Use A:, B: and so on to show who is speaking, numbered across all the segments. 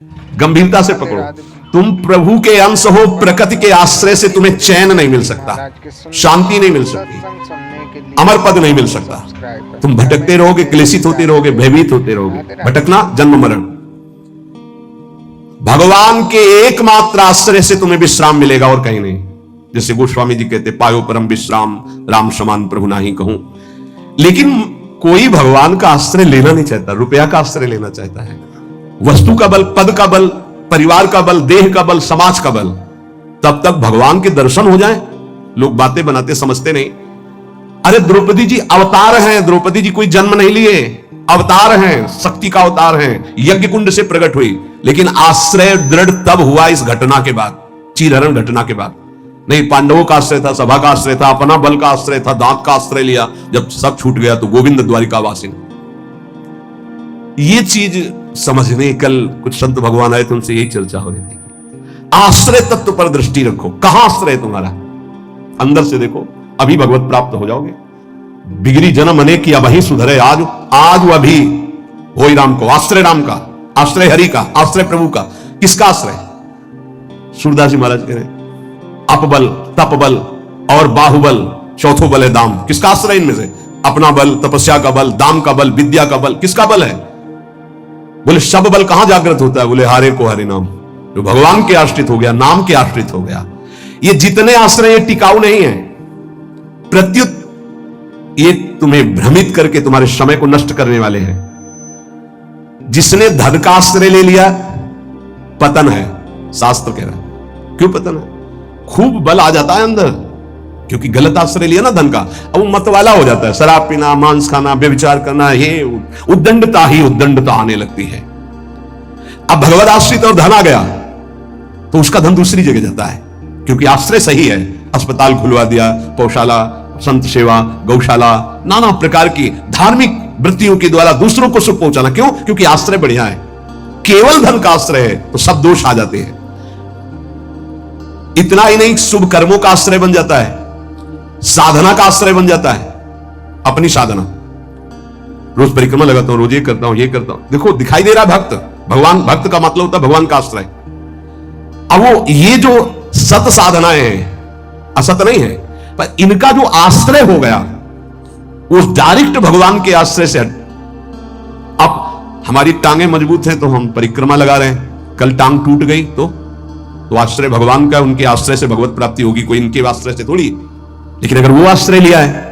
A: गंभीरता से पकड़ो। तुम प्रभु के अंश हो, प्रकृति के आश्रय से तुम्हें चैन नहीं मिल सकता, शांति नहीं मिल सकती, अमर पद नहीं मिल सकता। तुम भटकते रहोगे, क्लेशित होते रहोगे, भयभीत होते रहोगे। भटकना जन्म मरण। भगवान के एकमात्र आश्रय से तुम्हें विश्राम मिलेगा और कहीं नहीं। जैसे गोस्वामी जी कहते, पायो परम विश्राम, राम समान प्रभु नाही कहूं। लेकिन कोई भगवान का आश्रय लेना नहीं चाहता, रुपया का आश्रय लेना चाहता है। वस्तु का बल, पद का बल, परिवार का बल, देह का बल, समाज का बल। तब तक भगवान के दर्शन हो जाए, लोग बातें बनाते समझते नहीं। अरे द्रौपदी जी अवतार हैं, द्रौपदी जी कोई जन्म नहीं लिए, अवतार हैं, शक्ति का अवतार हैं, यज्ञ कुंड से प्रकट हुई। लेकिन आश्रय दृढ़ तब हुआ इस घटना के बाद, चीरहरण घटना के बाद। नहीं, पांडवों का आश्रय था, सभा का आश्रय था, अपना बल का आश्रय था, दांत का आश्रय लिया। जब सब छूट गया तो गोविंद द्वारिका वासिन। ये चीज समझने, कल कुछ संत भगवान आए थे, उनसे यही चर्चा हो रही थी। आश्रय तत्व पर दृष्टि रखो। कहां आश्रय तुम्हारा? अंदर से देखो, अभी भगवत प्राप्त हो जाओगे। बिगड़ी जन्म अनेक की, अब ही सुधरे आज, आज अभी होई राम को। आश्रय राम का, आश्रय हरि का, आश्रय प्रभु का। किसका आश्रय? सूरदास जी महाराज कह रहे हैं, अपबल, तपबल और बाहुबल, चौथो बल है दाम। किसका आश्रय इनमें से? अपना बल, तपस्या का बल, दाम का बल, विद्या का बल। किसका बल है? बोले सब बल कहां जागृत होता है? बोले हारे को हरि नाम। जो भगवान के आश्रित हो गया, नाम के आश्रित हो गया। ये जितने आश्रय ये टिकाऊ नहीं है, प्रत्युत ये तुम्हें भ्रमित करके तुम्हारे समय को नष्ट करने वाले हैं। जिसने धन का आश्रय ले लिया, पतन है, शास्त्र कह रहा है। क्यों पतन है? खूब बल आ जाता है अंदर, क्योंकि गलत आश्रय लिया ना धन का। अब वो मतवाला हो जाता है, शराब पीना, मांस खाना, व्यभिचार करना, ये उद्दंडता ही उद्दंडता आने लगती है। अब भगवत आश्रित और धन आ गया तो उसका धन दूसरी जगह जाता है, क्योंकि आश्रय सही है। अस्पताल खुलवा दिया, पौशाला, संत सेवा, गौशाला, नाना प्रकार की धार्मिक वृत्तियों के द्वारा दूसरों को सुख पहुंचाना। क्यों? क्योंकि आश्रय बढ़िया है। केवल धन का आश्रय है तो सब दोष आ जाते हैं। इतना ही नहीं, शुभ कर्मों का आश्रय बन जाता है, साधना का आश्रय बन जाता है। अपनी साधना, रोज परिक्रमा लगाता हूं, रोज ये करता हूं, ये करता हूं। देखो दिखाई दे रहा है भक्त। भगवान, भक्त का मतलब होता है भगवान का आश्रय। अब वो ये जो सत साधनाएं हैं, असत नहीं है, पर इनका जो आश्रय हो गया उस डायरेक्ट भगवान के आश्रय से। अब हमारी टांगे मजबूत हैं तो हम परिक्रमा लगा रहे हैं, कल टांग टूट गई तो आश्रय भगवान का, उनके आश्रय से भगवत प्राप्ति होगी, कोई इनके आश्रय से थोड़ी। लेकिन अगर वो आश्रय लिया है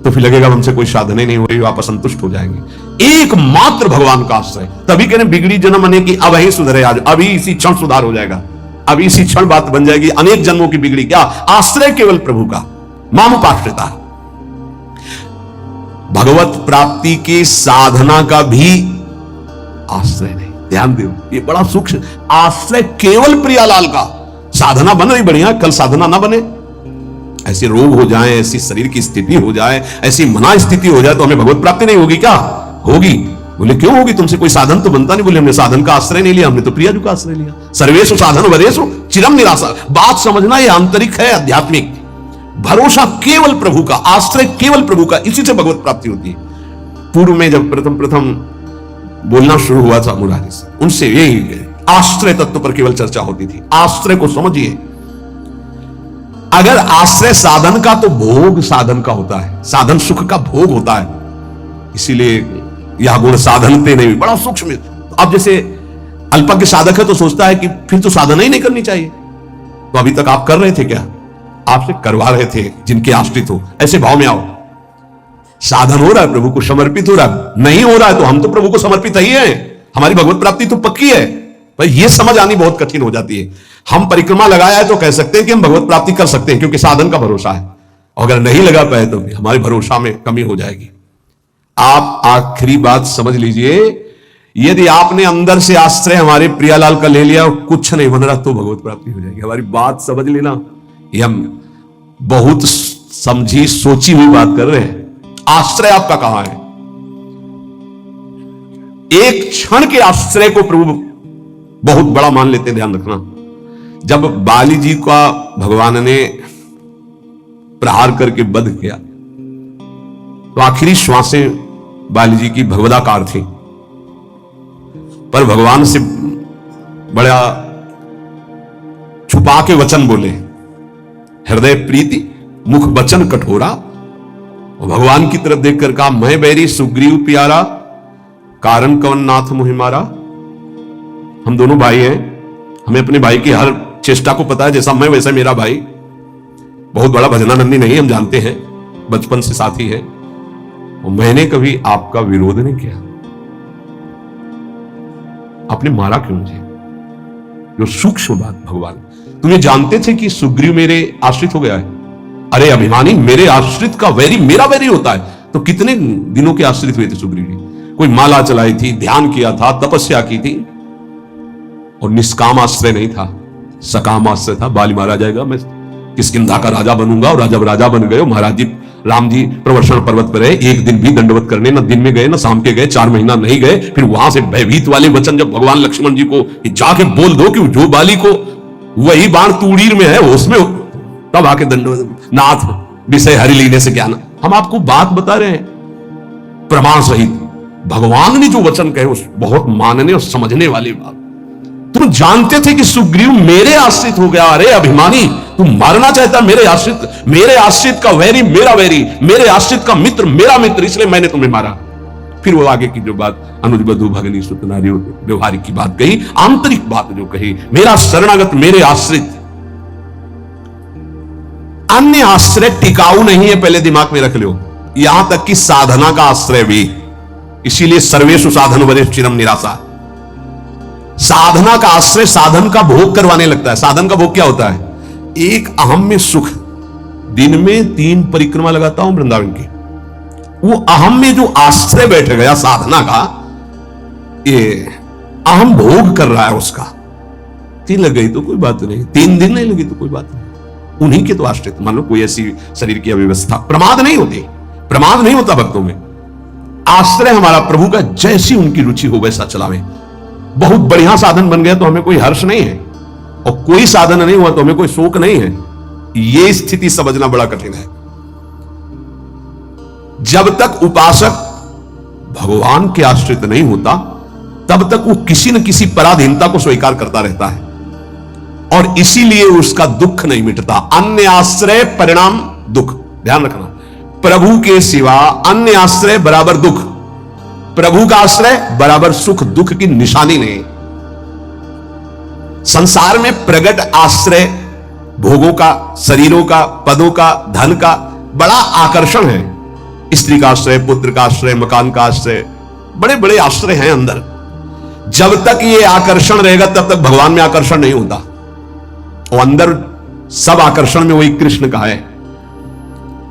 A: तो फिर लगेगा हमसे कोई साधना ही नहीं हो रही, आप असंतुष्ट हो जाएंगे। एकमात्र भगवान का आश्रय। तभी कहने बिगड़ी जन्म अनेक की, अब ही सुधरे आज, अभी इसी क्षण सुधार हो जाएगा, अभी इसी क्षण बात बन जाएगी। अनेक जन्मों की बिगड़ी क्या? आश्रय केवल प्रभु का, मामुपाश्रिता। भगवत प्राप्ति की साधना का भी आश्रय नहीं। ध्यान दो, ये बड़ा सूक्ष्म। आश्रय केवल प्रियालाल का। साधना बन रही बढ़िया, कल साधना ना बने, ऐसे रोग हो जाए, ऐसी शरीर की स्थिति हो जाए, ऐसी मना स्थिति हो जाए तो हमें भगवत प्राप्ति नहीं होगी क्या? होगी। बोले क्यों होगी? तुमसे कोई साधन तो बनता नहीं। बोले हमने साधन का आश्रय नहीं लिया, हमने तो प्रियाजू का आश्रय लिया। सर्वेषु साधन वरेषु चिरम निराशा। बात समझना, ये आंतरिक है, आध्यात्मिक। भरोसा केवल प्रभु का, आश्रय केवल प्रभु का, इसी से भगवत प्राप्ति होती है। पूर्व में जब प्रथम बोलना शुरू हुआ था मुरारी से, उनसे यही आश्रय तत्व पर केवल चर्चा होती थी। आश्रय को समझिए। अगर आश्रय साधन का, तो भोग साधन का होता है, साधन सुख का भोग होता है। इसीलिए यह गुण साधनते नहीं, बड़ा सूक्ष्म। अब जैसे अल्पज्ञ साधक है तो सोचता है कि फिर तो साधना ही नहीं करनी चाहिए। तो अभी तक आप कर रहे थे क्या? आपसे करवा रहे थे जिनके आश्रित हो। ऐसे भाव में आओ। साधन हो रहा है, प्रभु को समर्पित हो रहा है। नहीं हो रहा है तो हम तो प्रभु को समर्पित ही है, हमारी भगवत प्राप्ति तो पक्की है। भाई ये समझ आनी बहुत कठिन हो जाती है। हम परिक्रमा लगाया है तो कह सकते हैं कि हम भगवत प्राप्ति कर सकते हैं, क्योंकि साधन का भरोसा है। और अगर नहीं लगा पाए तो हमारे भरोसा में कमी हो जाएगी। आप आखिरी बात समझ लीजिए, यदि आपने अंदर से आश्रय हमारे प्रियालाल का ले लिया और कुछ नहीं बन रहा तो भगवत प्राप्ति हो जाएगी। हमारी बात समझ लेना, ये हम बहुत समझी सोची हुई बात कर रहे हैं। आश्रय आपका कहां है? एक क्षण के आश्रय को प्रभु बहुत बड़ा मान लेते हैं, ध्यान रखना। जब बाली जी का भगवान ने प्रहार करके वध किया तो आखिरी श्वासें बाली जी की भगवदाकार थी, पर भगवान से बड़ा छुपा के वचन बोले, हृदय प्रीति मुख वचन कठोरा, और भगवान की तरफ देखकर कहा, मैं बैरी सुग्रीव प्यारा, कारण कवन नाथ मुहि मारा। हम दोनों भाई हैं, हमें अपने भाई की हर चेष्टा को पता है, जैसा मैं वैसा मेरा भाई। बहुत बड़ा भजनानंदी नहीं, हम जानते हैं, बचपन से साथी है, और मैंने कभी आपका विरोध नहीं किया। आपने मारा क्यों मुझे? जो सूक्ष्म बात भगवान, तुम्हें जानते थे कि सुग्रीव मेरे आश्रित हो गया है? अरे अभिमानी, मेरे आश्रित का वैरी मेरा वैरी होता है। तो कितने दिनों के आश्रित हुए थे सुग्रीव जी? कोई माला चलाई थी, ध्यान किया था, तपस्या की थी, और निष्काम आश्रय नहीं था, सकाम आश्रय था। बाली मारा जाएगा, मैं किष्किंधा का राजा बनूंगा, और जब राजा बन गए, महाराज जी राम जी प्रवर्षण पर्वत पर रहे, एक दिन भी दंडवत करने न दिन में गए न शाम के गए, 4 महीना नहीं गए। फिर वहां से भयभीत वाले वचन जब भगवान लक्ष्मण जी को जाके बोल दो कि जो बाली को वही बाण तूड़ीर में है उसमें, तब आके दंडवत, नाथ विषय हरि लीने से क्या ना। हम आपको बात बता रहे हैं प्रमाण सहित, भगवान ने जो वचन कहे उस बहुत मानने और समझने वाली बात। तुम जानते थे कि सुग्रीव मेरे आश्रित हो गया। अरे अभिमानी, तुम मारना चाहता मेरे आश्रित का वैरी मेरा वैरी, मेरे आश्रित का मित्र मेरा मित्र, इसलिए मैंने तुम्हें मारा। फिर वो आगे की जो बात अनुज बधु भगनी सुत नारी व्यवहारिक की बात कही, आंतरिक बात जो कही, मेरा शरणागत मेरे आश्रित। अन्य आश्रय टिकाऊ नहीं है, पहले दिमाग में रख लो, यहां तक कि साधना का आश्रय भी। इसीलिए सर्वेषु साधन वदेषु चिरम निराशा। साधना का आश्रय साधन का भोग करवाने लगता है। साधन का भोग क्या होता है? एक अहम में सुख, दिन में 3 परिक्रमा लगाता हूं वृंदावन की, वो अहम में जो आश्रय बैठ गया साधना का, ये अहम भोग कर रहा है उसका। 3 लग गई तो कोई बात नहीं, 3 दिन नहीं लगी तो कोई बात नहीं, उन्हीं के तो आश्रित। मान लो कोई ऐसी शरीर की अव्यवस्था, प्रमाद नहीं होती, प्रमाद नहीं होता भक्तों में। आश्रय हमारा प्रभु का, जैसी उनकी रुचि हो वैसा चलावे। बहुत बढ़िया साधन बन गया तो हमें कोई हर्ष नहीं है, और कोई साधन नहीं हुआ तो हमें कोई शोक नहीं है। यह स्थिति समझना बड़ा कठिन है। जब तक उपासक भगवान के आश्रित नहीं होता, तब तक वो किसी न किसी पराधीनता को स्वीकार करता रहता है, और इसीलिए उसका दुख नहीं मिटता। अन्य आश्रय परिणाम दुख, ध्यान रखना। प्रभु के सिवा अन्य आश्रय बराबर दुख, प्रभु का आश्रय बराबर सुख, दुख की निशानी नहीं। संसार में प्रगट आश्रय भोगों का, शरीरों का, पदों का, धन का बड़ा आकर्षण है। स्त्री का आश्रय, पुत्र का आश्रय, मकान का आश्रय, बड़े बड़े आश्रय हैं अंदर। जब तक ये आकर्षण रहेगा तब तक भगवान में आकर्षण नहीं होता। और अंदर सब आकर्षण में वही कृष्ण का है।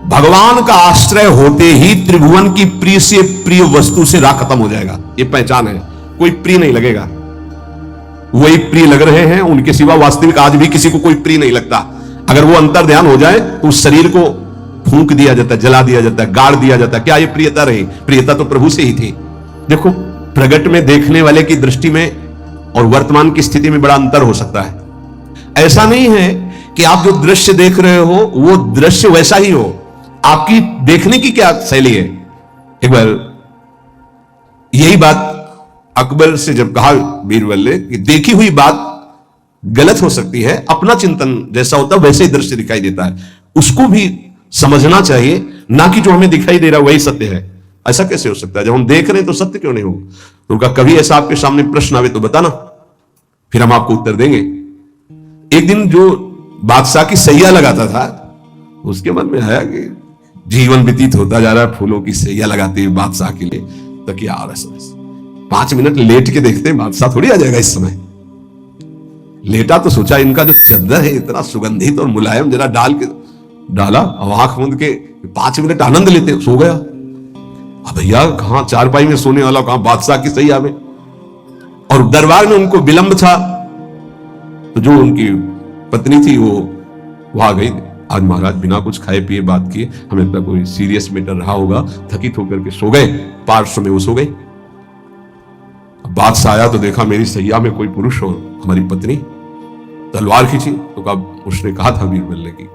A: भगवान का आश्रय होते ही त्रिभुवन की प्रिय से प्रिय वस्तु से राग खत्म हो जाएगा। ये पहचान है, कोई प्रिय नहीं लगेगा। वही प्रिय लग रहे हैं, उनके सिवा वास्तविक आज भी किसी को कोई प्रिय नहीं लगता। अगर वो अंतर ध्यान हो जाए तो उस शरीर को फूंक दिया जाता है, जला दिया जाता है, गाड़ दिया जाता है। क्या ये प्रियता रही? प्रियता तो प्रभु से ही थी। देखो, प्रगट में देखने वाले की दृष्टि में और वर्तमान की स्थिति में बड़ा अंतर हो सकता है। ऐसा नहीं है कि आप जो दृश्य देख रहे हो वो दृश्य वैसा ही हो। आपकी देखने की क्या शैली है? एक बार यही बात अकबर से जब कहा बीरबल ने कि देखी हुई बात गलत हो सकती है, अपना चिंतन जैसा होता है वैसे ही दृश्य दिखाई देता है, उसको भी समझना चाहिए, ना कि जो हमें दिखाई दे रहा है वही सत्य है। ऐसा कैसे हो सकता है? जब हम देख रहे हैं तो सत्य क्यों नहीं हो? तो उनका कभी ऐसा आपके सामने प्रश्न आवे तो बताना, फिर हम आपको उत्तर देंगे। एक दिन जो बादशाह की सैया लगाता था, उसके मन में आया कि जीवन व्यतीत होता जा रहा है फूलों की सैया लगाते हुए बादशाह के लिए, तो क्या आ रहा है? 5 मिनट लेट के देखते हैं, बादशाह थोड़ी आ जाएगा इस समय। लेटा तो सोचा इनका जो चद्दर है इतना सुगंधित और मुलायम, जरा डाल के डाला, आंख मूंद के 5 मिनट आनंद लेते, सो गया। अब भैया कहां चारपाई में सोने वाला, कहां बादशाह की सैया में। और दरबार में उनको विलंब था, तो जो उनकी पत्नी थी वो वहां गई। आज महाराज बिना कुछ खाए पिए बात किए, हमें लगता कोई सीरियस मैटर रहा होगा, थकित होकर के सो गए। पार्श्व में वो सो गए। बादशाह आया तो देखा मेरी सैया में कोई पुरुष हो, हमारी पत्नी, तलवार खींची तो कहा, उसने कहा था बीरबल ने कि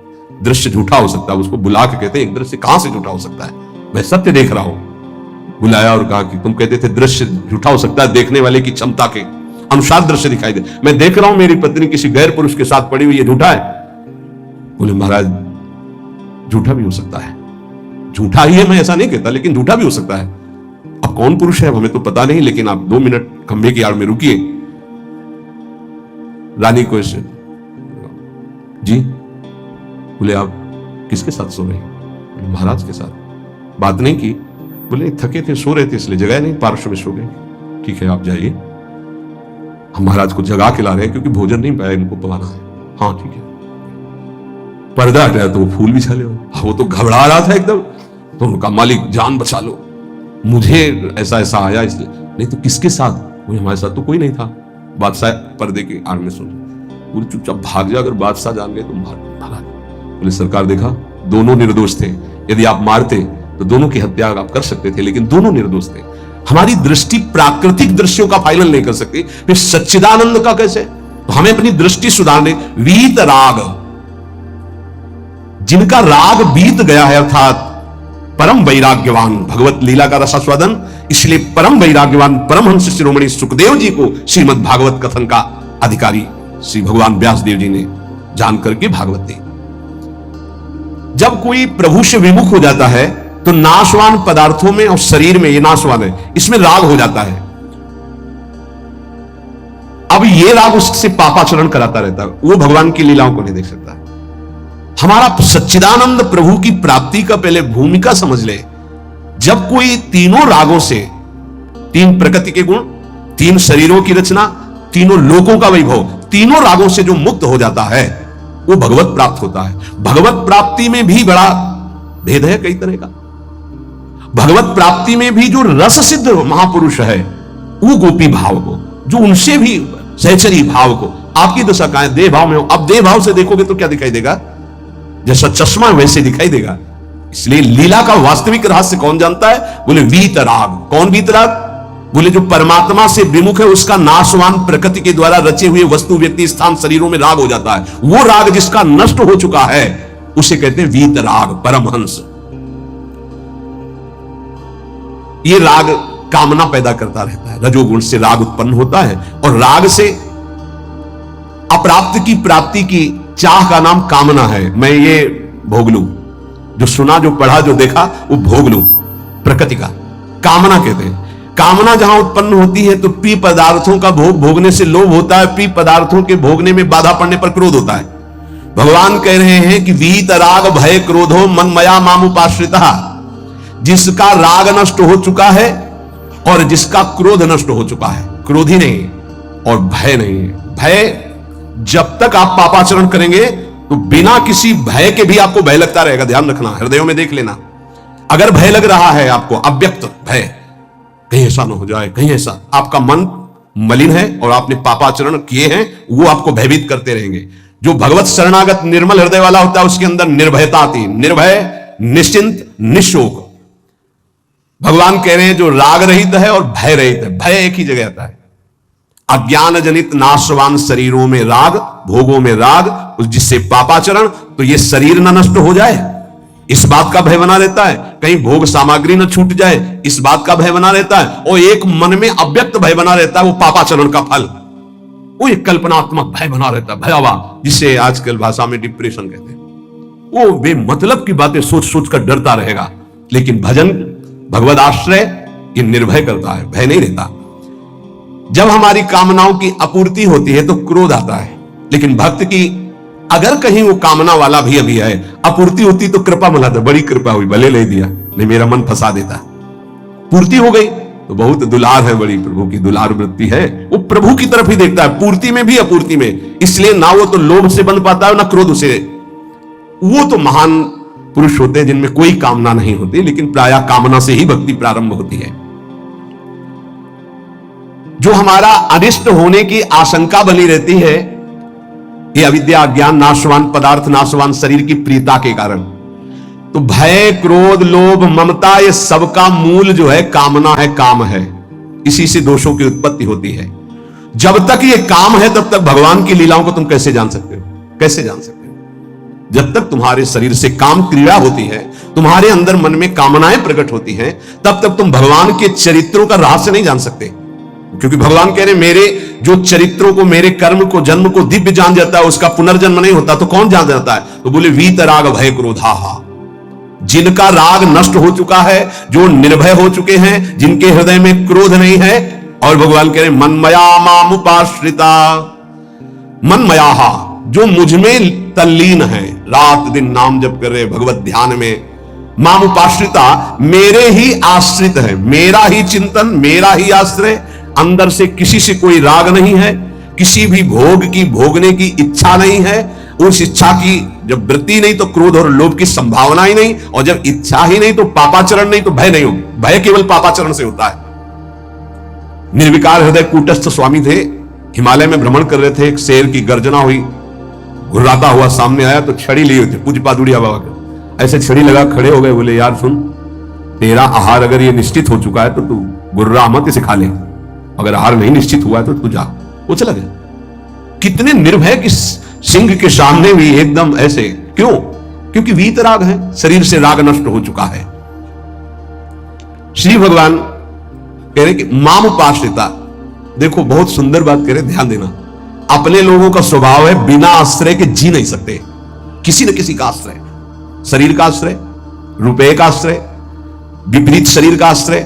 A: दृश्य झूठा हो सकता है। उसको बुला के कहते हैं एक दृश्य कहां से झूठा हो सकता है, मैं सत्य देख रहा हूं। बुलाया और कहा कि तुम कहते थे दृश्य झूठा हो सकता है देखने वाले की क्षमता के, अनुसार दृश्य दिखाई दे। मैं देख रहा हूं मेरी पत्नी किसी गैर पुरुष के साथ पड़ी हुई है, झूठा है? बोले महाराज झूठा भी हो सकता है। झूठा ही है, मैं ऐसा नहीं कहता, लेकिन झूठा भी हो सकता है। अब कौन पुरुष है हमें तो पता नहीं, लेकिन आप 2 मिनट खंभे की आड़ में रुकिए। रानी को जी बोले आप किसके साथ सो रहे हैं? महाराज के साथ। बात नहीं की? बोले थके थे, सो रहे थे, इसलिए जगह नहीं, पार्श्व में सो गए। ठीक है आप जाइए, हम महाराज को जगा के ला रहे हैं क्योंकि भोजन नहीं पाया, इनको पवाना है। हाँ ठीक है। पर्दा हटाया तो वो फूल बिछा ले। वो तो घबरा रहा था एकदम, तो उनका मालिक जान बचा लो, मुझे ऐसा ऐसा आया इसलिए। नहीं तो किसके साथ? बोले हमारे साथ तो कोई नहीं था। बादशाह पर्दे की आड़ में सुन, बोले चुपचाप भाग जा, अगर बादशाह जान गए तो महाराज। बोले सरकार देखा दोनों निर्दोष थे, यदि आप मारते तो दोनों की हत्या आप कर सकते थे, लेकिन दोनों निर्दोष थे। हमारी दृष्टि प्राकृतिक दृश्यों का फाइनल नहीं कर सकती, फिर सच्चिदानंद का कैसे? तो हमें अपनी दृष्टि सुधारने। वीत राग, जिनका राग बीत गया है, अर्थात परम वैराग्यवान, भगवत लीला का रसास्वादन, इसलिए परम वैराग्यवान परमहंस शिरोमणि सुखदेव जी को श्रीमद् भागवत कथन का अधिकारी श्री भगवान व्यासदेव जी ने जान करके भागवत दी। जब कोई प्रभु से विमुख हो जाता है तो नाशवान पदार्थों में और शरीर में, ये नाशवान है, इसमें राग हो जाता है। अब ये राग उससे पापाचरण कराता रहता है, वो भगवान की लीलाओं को नहीं देख सकता। हमारा सच्चिदानंद प्रभु की प्राप्ति का पहले भूमिका समझ ले। जब कोई तीनों रागों से, 3 प्रकृति के गुण, 3 शरीरों की रचना, तीनों लोकों का वैभव, तीनों रागों से जो मुक्त हो जाता है वो भगवत प्राप्त होता है। भगवत प्राप्ति में भी बड़ा भेद है कई तरह का। भगवत प्राप्ति में भी जो रस सिद्ध महापुरुष है वो गोपी भाव को, जो उनसे भी सहचरी भाव को, आपकी दशा कहां है? देह भाव में हो। अब देह भाव से देखोगे तो क्या दिखाई देगा? जैसा चश्मा वैसे दिखाई देगा। इसलिए लीला का वास्तविक रहस्य कौन जानता है? बोले वीतराग। कौन वीतराग? बोले जो परमात्मा से विमुख है, उसका नाशवान प्रकृति के द्वारा रचे हुए वस्तु, व्यक्ति, स्थान, शरीरों में राग हो जाता है। वो राग जिसका नष्ट हो चुका है उसे कहते हैं वीतराग, परमहंस। ये राग कामना पैदा करता रहता है, रजोगुण से राग उत्पन्न होता है, और राग से अप्राप्त की प्राप्ति की चाह का नाम कामना है। मैं ये भोग लूं, जो सुना, जो पढ़ा, जो देखा, वो भोग लूं, प्रकृति का कामना कहते हैं। कामना जहां उत्पन्न होती है तो प्रिय पदार्थों का भोग भोगने से लोभ होता है, प्रिय पदार्थों के भोगने में बाधा पड़ने पर क्रोध होता है। भगवान कह रहे हैं कि वीत राग भय क्रोधो मन मया मामुपाश्रिता। जिसका राग नष्ट हो चुका है और जिसका क्रोध नष्ट हो चुका है, क्रोधी नहीं और भय नहीं है। भय, जब तक आप पापाचरण करेंगे तो बिना किसी भय के भी आपको भय लगता रहेगा। ध्यान रखना, हृदयों में देख लेना। अगर भय लग रहा है आपको, अव्यक्त भय, कहीं ऐसा ना हो जाए, कहीं ऐसा, आपका मन मलिन है और आपने पापाचरण किए हैं, वो आपको भयभीत करते रहेंगे। जो भगवत शरणागत निर्मल हृदय वाला होता है उसके अंदर निर्भयता आती है, निर्भय, निश्चिंत, निशोक। भगवान कह रहे हैं जो राग रहित है और भय रहित है, भय एक ही जगह आता है। अज्ञान जनित नाशवान शरीरों में राग, भोगों में राग, जिससे पापाचरण, तो ये शरीर न नष्ट हो जाए इस बात का भय बना रहता है, कहीं भोग सामग्री न छूट जाए इस बात का भय बना रहता है, और एक मन में अव्यक्त भय बना रहता है, वो पापाचरण का फल, वो एक कल्पनात्मक भय बना रहता है, भयावह, जिसे आजकल भाषा में डिप्रेशन कहते हैं। वो बेमतलब की बातें सोच सोच कर डरता रहेगा। लेकिन भजन, भगवद आश्रय, ये निर्भय करता है, भय नहीं रहता। जब हमारी कामनाओं की आपूर्ति होती है तो क्रोध आता है, लेकिन भक्त की अगर कहीं वो कामना वाला भी अभी है, आपूर्ति होती तो कृपा मनाता, बड़ी कृपा हुई, भले ले दिया, नहीं मेरा मन फंसा देता। पूर्ति हो गई तो बहुत दुलार है, बड़ी प्रभु की दुलार वृत्ति है, वो प्रभु की तरफ ही देखता है, पूर्ति में भी अपूर्ति में। इसलिए ना वो तो लोभ से बंध पाता है ना क्रोध से। वो तो महान पुरुष होते हैं जिनमें कोई कामना नहीं होती, लेकिन प्रायः कामना से ही भक्ति प्रारंभ होती है। जो हमारा अनिष्ट होने की आशंका बनी रहती है, ये अविद्या, अज्ञान, नाशवान पदार्थ, नाशवान शरीर की प्रियता के कारण। तो भय, क्रोध, लोभ, ममता, ये सबका मूल जो है कामना है, काम है। इसी से दोषों की उत्पत्ति होती है। जब तक ये काम है तब तक भगवान की लीलाओं को तुम कैसे जान सकते हो? कैसे जान सकते हो? जब तक तुम्हारे शरीर से काम क्रिया होती है, तुम्हारे अंदर मन में कामनाएं प्रकट होती हैं, तब तक तुम भगवान के चरित्रों का रहस्य नहीं जान सकते। क्योंकि भगवान कह रहे मेरे जो चरित्रों को, मेरे कर्म को, जन्म को दिव्य जान जाता है, उसका पुनर्जन्म नहीं होता, तो कौन जान जाता है? तो बोले वीत राग भय क्रोधाहा, जिनका राग नष्ट हो चुका है, जो निर्भय हो चुके हैं, जिनके हृदय में क्रोध नहीं है। और भगवान कह रहे मनमया मामुपाश्रिता, मनमयाहा, जो मुझ में तल्लीन है, रात दिन नाम जप कर रहे भगवत ध्यान में, मामुपाश्रिता, मेरे ही आश्रित है, मेरा ही चिंतन, मेरा ही आश्रय, अंदर से किसी से कोई राग नहीं है, किसी भी भोग की भोगने की इच्छा नहीं है, उस इच्छा की जब वृत्ति नहीं तो क्रोध और लोभ की संभावना ही नहीं, और जब इच्छा ही नहीं तो पापाचरण नहीं तो भय नहीं हो, भय केवल पापाचरण से होता है। निर्विकार हृदय कूटस्थ स्वामी थे, हिमालय में भ्रमण कर रहे थे, एक शेर की गर्जना हुई, घुर्राता हुआ सामने आया तो छड़ी लिए थे पूज्य पादुड़िया बाबा के, ऐसे छड़ी लगा खड़े हो गए, बोले यार सुन, तेरा आहार अगर ये निश्चित हो चुका है तो तू गुर्रा मत इसे खा ले, अगर आहार नहीं निश्चित हुआ है तो तू जा। वो चला गया। कितने निर्भय कि सिंह के सामने भी एकदम ऐसे, क्यों? क्योंकि वीतराग है, शरीर से राग नष्ट हो चुका है। श्री भगवान कह रहे कि मामुपाश्रिता, देखो बहुत सुंदर बात कह रहे, ध्यान देना। अपने लोगों का स्वभाव है बिना आश्रय के जी नहीं सकते, किसी न किसी का आश्रय, शरीर का आश्रय, रुपए का आश्रय, विपरीत शरीर का आश्रय,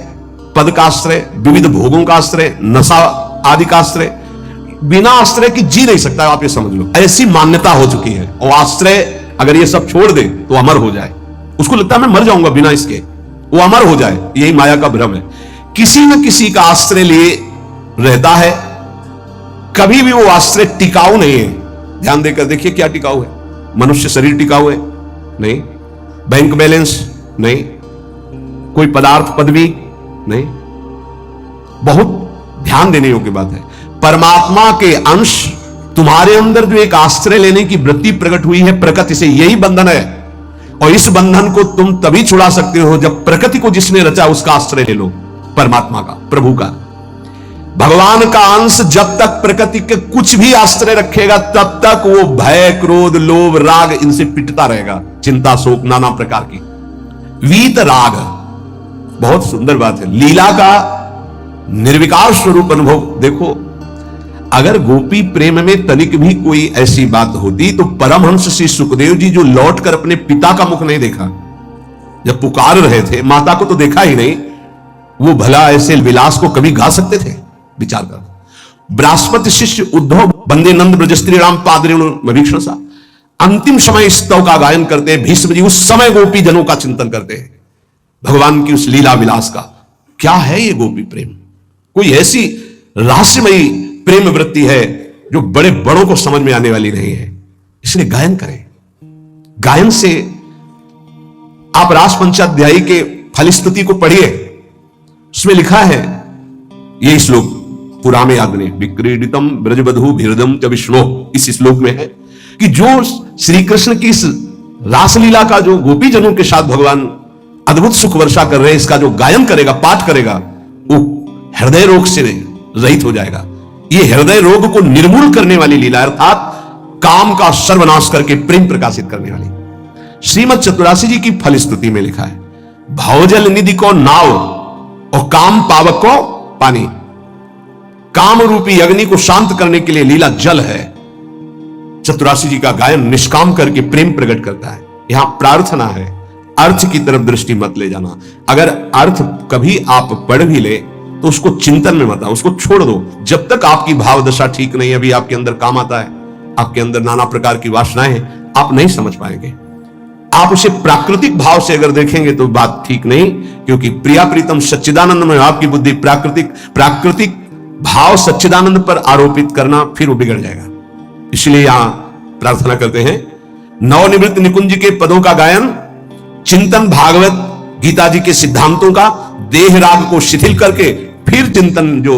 A: पद का आश्रय, विविध भोगों का आश्रय, नशा आदि का आश्रय, बिना आश्रय की जी नहीं सकता। आप ये समझ लो, ऐसी मान्यता हो चुकी है। और आश्रय अगर ये सब छोड़ दे तो अमर हो जाए, उसको लगता है मैं मर जाऊंगा बिना इसके, वो अमर हो जाए, यही माया का भ्रम है। किसी न किसी का आश्रय लिए रहता है, कभी भी वो आश्रय टिकाऊ नहीं है। ध्यान देकर देखिए क्या टिकाऊ है? मनुष्य शरीर टिकाऊ है? नहीं। Bank balance? नहीं। कोई पदार्थ पदवी? नहीं। बहुत ध्यान देने योग्य बात है, परमात्मा के अंश तुम्हारे अंदर जो एक आश्रय लेने की वृत्ति प्रकट हुई है प्रकृति से, यही बंधन है। और इस बंधन को तुम तभी छुड़ा सकते हो जब प्रकृति को जिसने रचा उसका आश्रय ले लो, परमात्मा का, प्रभु का। भगवान का अंश जब तक प्रकृति के कुछ भी आश्रय रखेगा तब तक वो भय, क्रोध, लोभ, राग इनसे पिटता रहेगा, चिंता, शोक, नाना प्रकार की। वीत राग बहुत सुंदर बात है, लीला का निर्विकार स्वरूप अनुभव। देखो, अगर गोपी प्रेम में तनिक भी कोई ऐसी बात होती तो परमहंस श्री सुखदेव जी, जो लौटकर अपने पिता का मुख नहीं देखा, जब पुकार रहे थे, माता को तो देखा ही नहीं, वो भला ऐसे विलास को कभी गा सकते थे? विचार कर। बृहस्पति शिष्य उद्धव बंदे नंद ब्रज स्त्री राम पादरेणु सा, अंतिम समय स्तव का गायन करते हैं। भीष्म जी उस समय गोपी जनों का चिंतन करते हैं, भगवान की उस लीला विलास का। क्या है ये गोपी प्रेम? कोई ऐसी रहस्यमयी प्रेम वृत्ति है जो बड़े बड़ों को समझ में आने वाली नहीं है, इसलिए गायन करें। गायन से आप रास पंचाध्यायी के फलस्तुति को पढ़िए, उसमें लिखा है ये श्लोक, पुरा में याद नहीं, विक्रीडितम ब्रजबधु भीरदम च विष्णु, इस श्लोक में है कि जो श्री कृष्ण की इस रासलीला का जो गोपी जनों के साथ भगवान अद्भुत सुख वर्षा कर रहे हैं, इसका जो गायन करेगा, पाठ करेगा, वो हृदय रोग से रहित हो जाएगा। ये हृदय रोग को निर्मूल करने वाली लीला, अर्थात काम का सर्वनाश करके प्रेम प्रकाशित करने वाली। श्रीमद चतुरासी जी की फलस्तुति में लिखा है, भवजल निधि को नाव और काम पावक को पानी। काम रूपी अग्नि को शांत करने के लिए लीला जल है। चतुरासी जी का गायन निष्काम करके प्रेम प्रकट करता है। यहां प्रार्थना है, अर्थ की तरफ दृष्टि मत ले जाना। अगर अर्थ कभी आप पढ़ भी ले तो उसको चिंतन में मत आओ, उसको छोड़ दो। जब तक आपकी भाव दशा ठीक नहीं है, अभी आपके अंदर काम आता है, आपके अंदर नाना प्रकार की वासनाएं हैं, आप नहीं समझ पाएंगे। आप उसे प्राकृतिक भाव से अगर देखेंगे तो बात ठीक नहीं, क्योंकि प्रिया प्रीतम सच्चिदानंद में आपकी बुद्धि प्राकृतिक भाव सच्चिदानंद पर आरोपित करना, फिर वो बिगड़ जाएगा। इसलिए यहां प्रार्थना करते हैं, नवनिवृत्त निकुंज के पदों का गायन, चिंतन भागवत गीता जी के सिद्धांतों का, देह राग को शिथिल करके फिर चिंतन जो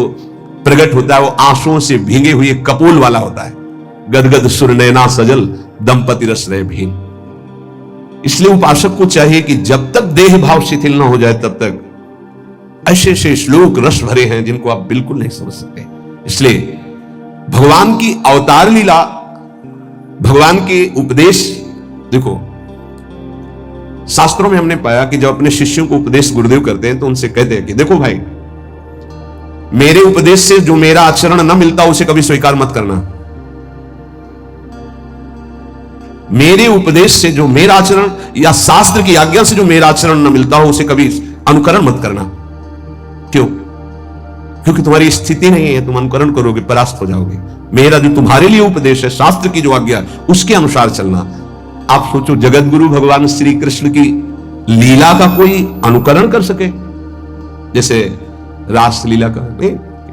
A: प्रकट होता है वो आंसुओं से भीगे हुए कपोल वाला होता है। गदगद सुर नैना सजल दंपति रस रहे भीन। इसलिए उपासक को चाहिए कि जब तक देह भाव शिथिल ना हो जाए तब तक ऐसे ऐसे श्लोक रस भरे हैं जिनको आप बिल्कुल नहीं समझ सकते। इसलिए भगवान की अवतार लीला, भगवान के उपदेश, देखो शास्त्रों में हमने पाया कि जब अपने शिष्यों को उपदेश गुरुदेव करते हैं तो उनसे कहते हैं कि देखो भाई, मेरे उपदेश से जो मेरा आचरण न मिलता उसे कभी स्वीकार मत करना। मेरे उपदेश से जो मेरा आचरण या शास्त्र की आज्ञा से जो मेरा आचरण न मिलता हो उसे कभी अनुकरण मत करना। क्यों? क्योंकि तुम्हारी स्थिति नहीं है, तुम अनुकरण करोगे परास्त हो जाओगे। मेरा जो तुम्हारे लिए उपदेश है, शास्त्र की जो आज्ञा है, उसके अनुसार चलना। आप सोचो, जगत गुरु भगवान श्री कृष्ण की लीला का कोई अनुकरण कर सके? जैसे रास लीला का नहीं,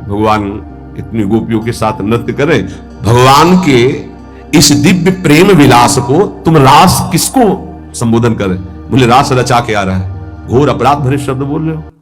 A: भगवान इतनी गोपियों के साथ नृत्य करे, भगवान के इस दिव्य प्रेम विलास को तुम रास किसको संबोधन करे? बोले रास रचा के आ रहा है। घोर अपराध भरे शब्द बोल रहे हो।